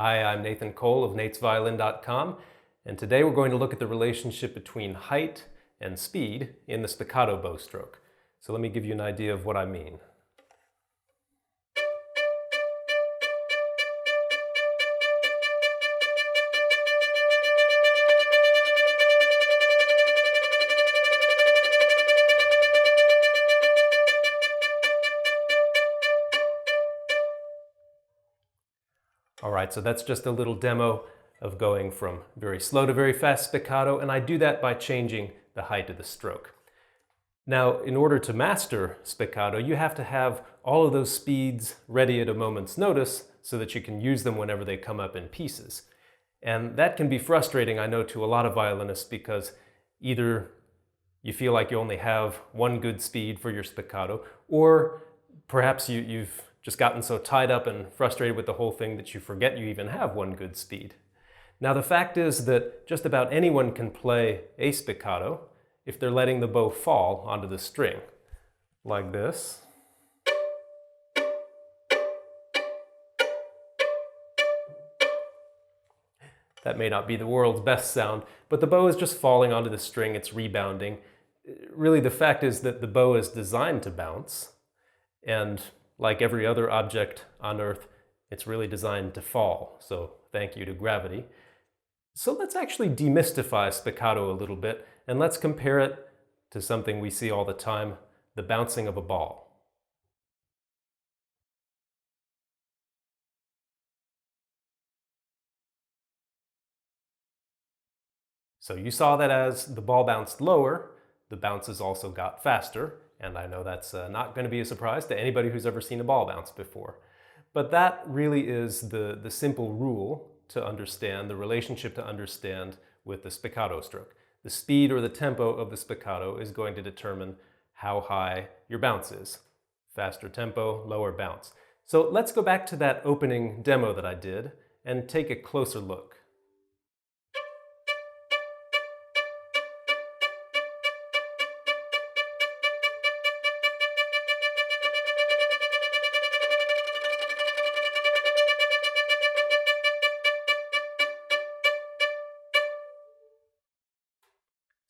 Hi, I'm Nathan Cole of natesviolin.com, and today we're going to look at the relationship between height and speed in the spiccato bow stroke. So let me give you an idea of what I mean. All right, so that's just a little demo of going from very slow to very fast spiccato, and I do that by changing the height of the stroke. Now, in order to master spiccato, you have to have all of those speeds ready at a moment's notice so that you can use them whenever they come up in pieces. And that can be frustrating, I know, to a lot of violinists because either you feel like you only have one good speed for your spiccato, or perhaps you've just gotten so tied up and frustrated with the whole thing that you forget you even have one good speed. Now the fact is that just about anyone can play a spiccato if they're letting the bow fall onto the string, like this. That may not be the world's best sound, but the bow is just falling onto the string, it's rebounding. Really, the fact is that the bow is designed to bounce, and like every other object on Earth, it's really designed to fall, so thank you to gravity. So let's actually demystify spiccato a little bit, and let's compare it to something we see all the time, the bouncing of a ball. So you saw that as the ball bounced lower, the bounces also got faster, and I know that's not going to be a surprise to anybody who's ever seen a ball bounce before. But that really is the simple rule to understand, the relationship to understand with the spiccato stroke. The speed or the tempo of the spiccato is going to determine how high your bounce is. Faster tempo, lower bounce. So let's go back to that opening demo that I did and take a closer look.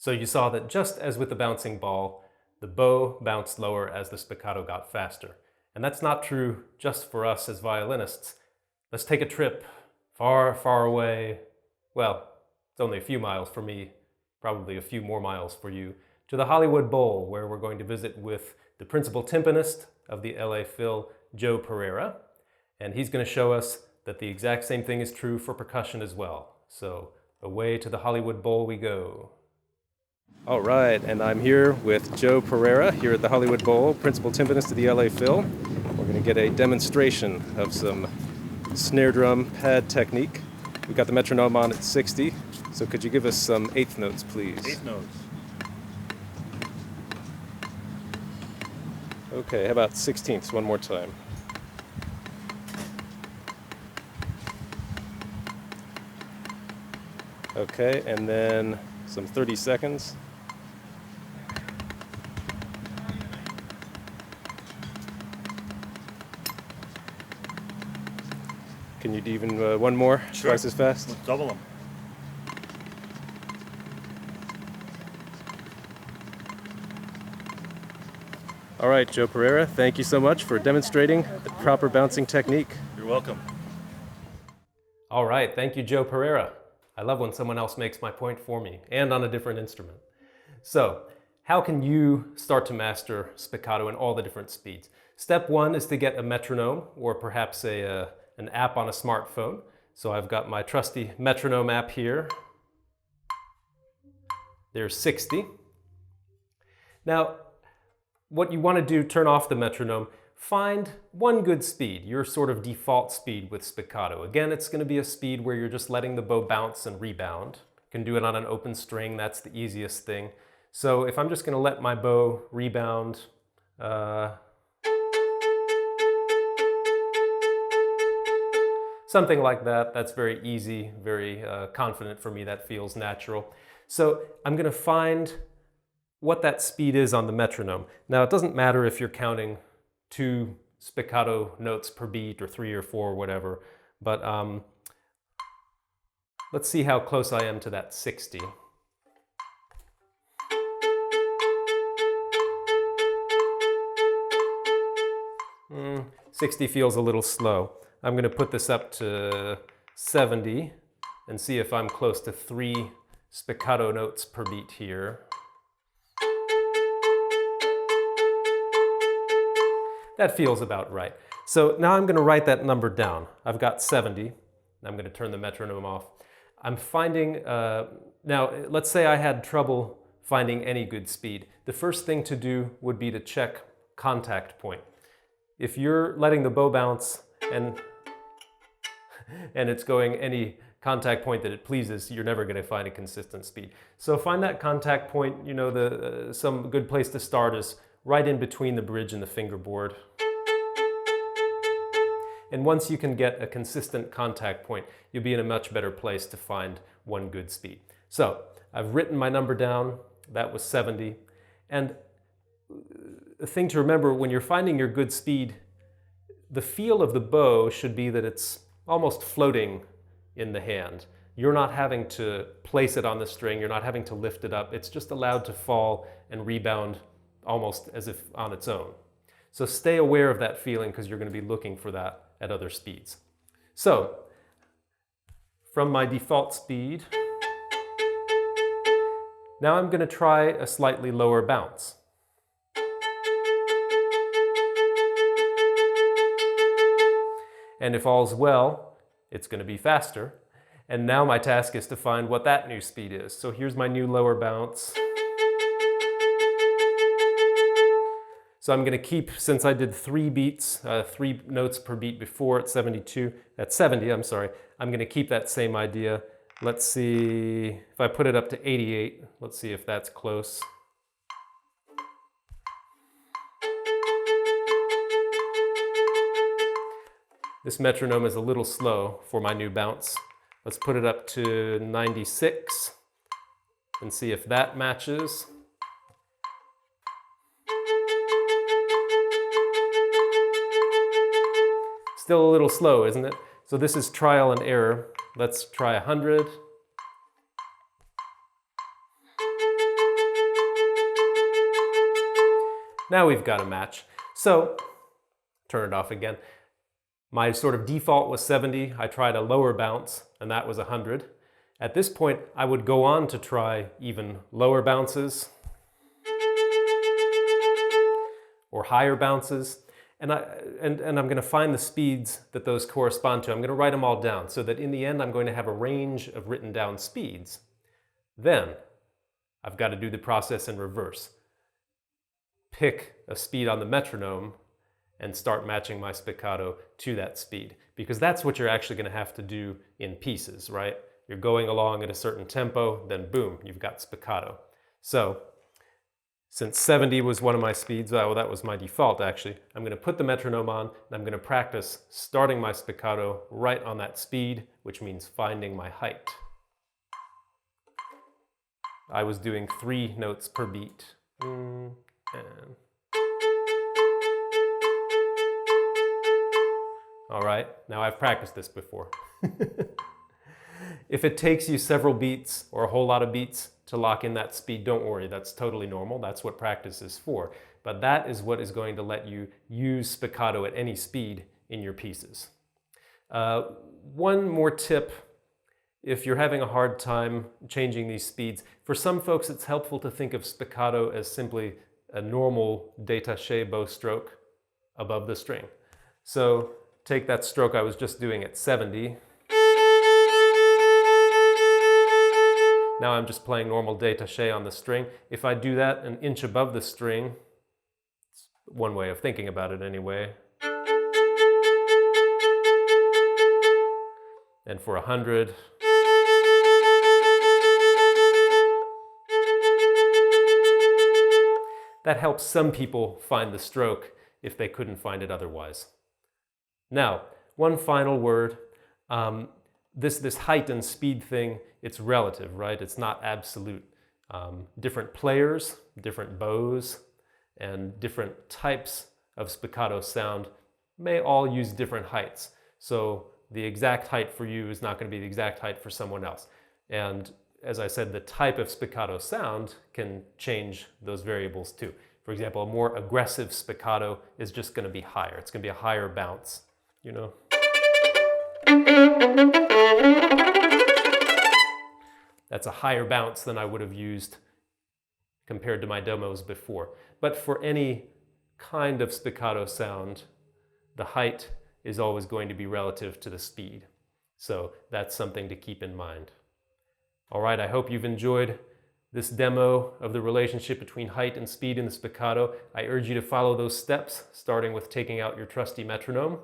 So you saw that just as with the bouncing ball, the bow bounced lower as the spiccato got faster. And that's not true just for us as violinists. Let's take a trip far, far away. Well, it's only a few miles for me, probably a few more miles for you, to the Hollywood Bowl, where we're going to visit with the principal timpanist of the LA Phil, Joe Pereira. And he's going to show us that the exact same thing is true for percussion as well. So away to the Hollywood Bowl we go. All right, and I'm here with Joe Pereira here at the Hollywood Bowl, principal timpanist of the LA Phil. We're going to get a demonstration of some snare drum pad technique. We've got the metronome on at 60, so could you give us some eighth notes, please? Eighth notes. Okay, how about 16ths one more time? Okay, and then some 30 seconds. Can you do even one more? Sure. Twice as fast? Let's double them. All right, Joe Pereira, thank you so much for demonstrating the proper bouncing technique. You're welcome. All right, thank you, Joe Pereira. I love when someone else makes my point for me, and on a different instrument. So, how can you start to master spiccato in all the different speeds? Step one is to get a metronome, or perhaps an app on a smartphone. So I've got my trusty metronome app here. There's 60. Now, what you want to do, turn off the metronome, find one good speed, your sort of default speed with spiccato. Again, it's going to be a speed where you're just letting the bow bounce and rebound. You can do it on an open string, that's the easiest thing. So if I'm just going to let my bow rebound, something like that, that's very easy, very confident for me, that feels natural. So I'm going to find what that speed is on the metronome. Now it doesn't matter if you're counting 2 spiccato notes per beat or 3 or 4 or whatever, but Let's see how close I am to that 60. 60 feels a little slow. I'm going to put this up to 70 and see if I'm close to 3 spiccato notes per beat here. That feels about right. So now I'm going to write that number down. I've got 70. I'm going to turn the metronome off. I'm finding, now let's say I had trouble finding any good speed. The first thing to do would be to check contact point. If you're letting the bow bounce and it's going any contact point that it pleases, you're never going to find a consistent speed. So find that contact point. You know, some good place to start is right in between the bridge and the fingerboard. And once you can get a consistent contact point, you'll be in a much better place to find one good speed. So I've written my number down. That was 70. And the thing to remember when you're finding your good speed, the feel of the bow should be that it's almost floating in the hand. You're not having to place it on the string. You're not having to lift it up. It's just allowed to fall and rebound almost as if on its own. So stay aware of that feeling because you're going to be looking for that at other speeds. So from my default speed, now I'm going to try a slightly lower bounce. And if all's well, it's going to be faster. And now my task is to find what that new speed is. So here's my new lower bounce. So I'm going to keep, since I did 3 beats, 3 notes per beat before at 70, I'm going to keep that same idea. Let's see, if I put it up to 88, let's see if that's close. This metronome is a little slow for my new bounce. Let's put it up to 96 and see if that matches. Still a little slow, isn't it? So this is trial and error. Let's try 100. Now we've got a match. So, turn it off again. My sort of default was 70. I tried a lower bounce, and that was 100. At this point, I would go on to try even lower bounces or higher bounces. And I'm going to find the speeds that those correspond to. I'm going to write them all down so that in the end I'm going to have a range of written down speeds. Then I've got to do the process in reverse. Pick a speed on the metronome and start matching my spiccato to that speed. Because that's what you're actually going to have to do in pieces, right? You're going along at a certain tempo, then boom, you've got spiccato. So, since 70 was one of my speeds, well, that was my default actually, I'm going to put the metronome on and I'm going to practice starting my spiccato right on that speed, which means finding my height. I was doing 3 notes per beat. And all right, now I've practiced this before. If it takes you several beats or a whole lot of beats to lock in that speed, don't worry, that's totally normal. That's what practice is for. But that is what is going to let you use spiccato at any speed in your pieces. One more tip, if you're having a hard time changing these speeds, for some folks it's helpful to think of spiccato as simply a normal détaché bow stroke above the string. So take that stroke I was just doing at 70. Now I'm just playing normal détaché on the string. If I do that an inch above the string, it's one way of thinking about it anyway. And for 100, that helps some people find the stroke if they couldn't find it otherwise. Now, one final word. This height and speed thing, it's relative, right? It's not absolute. Different players, different bows, and different types of spiccato sound may all use different heights. So the exact height for you is not going to be the exact height for someone else. And as I said, the type of spiccato sound can change those variables too. For example, a more aggressive spiccato is just going to be higher. It's going to be a higher bounce, you know? That's a higher bounce than I would have used compared to my demos before. But for any kind of spiccato sound, the height is always going to be relative to the speed. So that's something to keep in mind. All right, I hope you've enjoyed this demo of the relationship between height and speed in the spiccato. I urge you to follow those steps, starting with taking out your trusty metronome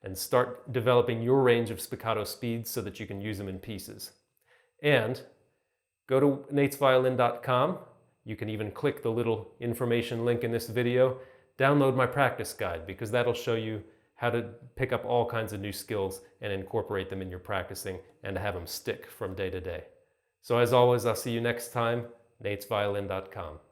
and start developing your range of spiccato speeds so that you can use them in pieces. And go to natesviolin.com. You can even click the little information link in this video. Download my practice guide, because that'll show you how to pick up all kinds of new skills and incorporate them in your practicing and to have them stick from day to day. So as always, I'll see you next time, natesviolin.com.